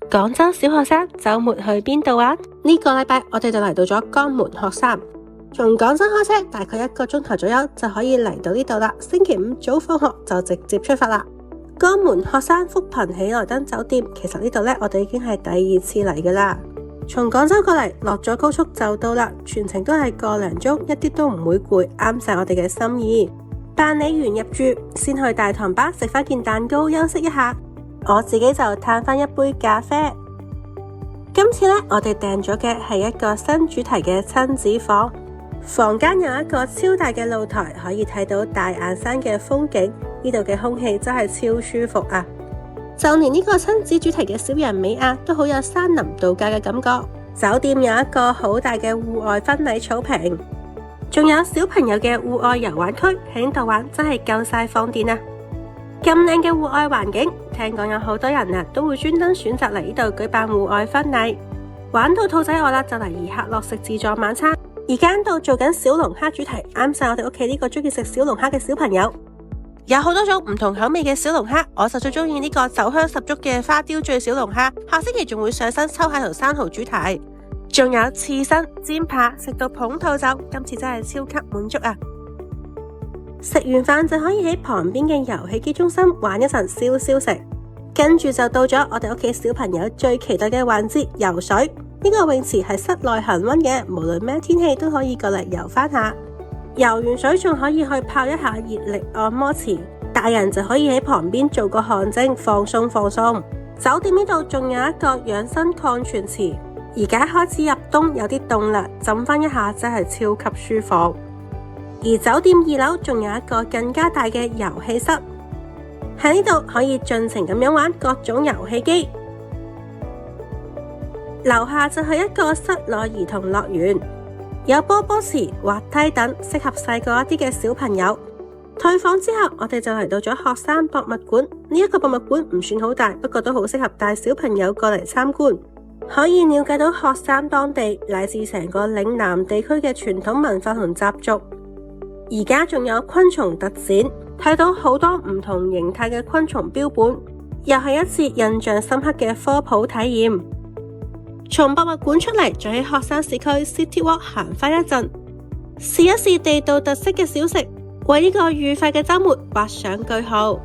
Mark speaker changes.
Speaker 1: 廣州小學生周末去邊度玩？呢個禮拜我哋就嚟到咗江門鶴山，從廣州開車大概1個鐘頭左右就可以嚟到呢度啦。星期五早放學就直接出發啦。江門鶴山福朋喜來登酒店，其實呢度呢，我哋已經係第2次嚟噶啦。從廣州過嚟，落咗高速就到啦，全程都係個零鐘，一啲都唔會攰，啱晒我哋嘅心意。辦理完入住，先去大堂吧食翻件蛋糕休息一下。我自己就嘆翻一杯咖啡。今次呢，我哋訂咗嘅係一個新主題嘅親子房，房間有一個超大嘅露台，可以睇到大雁山嘅風景。呢度嘅空氣真係超舒服啊！就連呢個親子主題嘅小人尾亞都好有山林度假嘅感覺。酒店有一個好大嘅戶外婚禮草坪，仲有小朋友嘅戶外遊玩區，喺呢度玩真係夠晒放電啊！咁靚嘅戶外環境，聽講有好多人啊都會專登選擇嚟呢度舉辦戶外婚禮。玩到肚仔餓啦，就嚟宜客樂食自助晚餐。而家喺度做緊小龍蝦主題，啱晒我哋屋企呢個中意食小龍蝦嘅小朋友。有好多種唔同口味嘅小龍蝦，我就最中意呢個酒香十足嘅花雕醉小龍蝦。下星期仲會上新秋蟹同生蠔主題，仲有刺身、煎扒，食到捧肚走。今次真係超級滿足啊！食完飯就可以喺旁邊嘅遊戲機中心玩一陣消消食，跟住就到咗我哋屋企小朋友最期待嘅環節——游水。呢個泳池係室內恆溫嘅，無論咩天氣都可以過嚟游翻下。游完水仲可以去泡一下熱力按摩池，大人就可以喺旁邊做個汗蒸放鬆放鬆。酒店呢度仲有一個養生礦泉池，而家開始入冬，有啲凍啦，浸翻一下真係超級舒服。而酒店2樓仲有一個更加大嘅遊戲室，喺呢度可以盡情咁樣玩各種遊戲機。樓下就係一個室內兒童樂園，有波波池、滑梯等，適合細個一啲嘅小朋友。退房之後，我哋就嚟到咗鶴山博物館。呢一個博物館唔算好大，不過都好適合帶小朋友過嚟參觀，可以了解到鶴山當地乃至成個嶺南地區嘅傳統文化同習俗。而家仲有昆蟲特展，睇到好多唔同形態嘅昆蟲標本，又係一次印象深刻嘅科普體驗。從博物館出嚟，再喺鶴山市區 City Walk 行翻一陣，試一試地道特色嘅小食，為呢個愉快嘅週末畫上句號。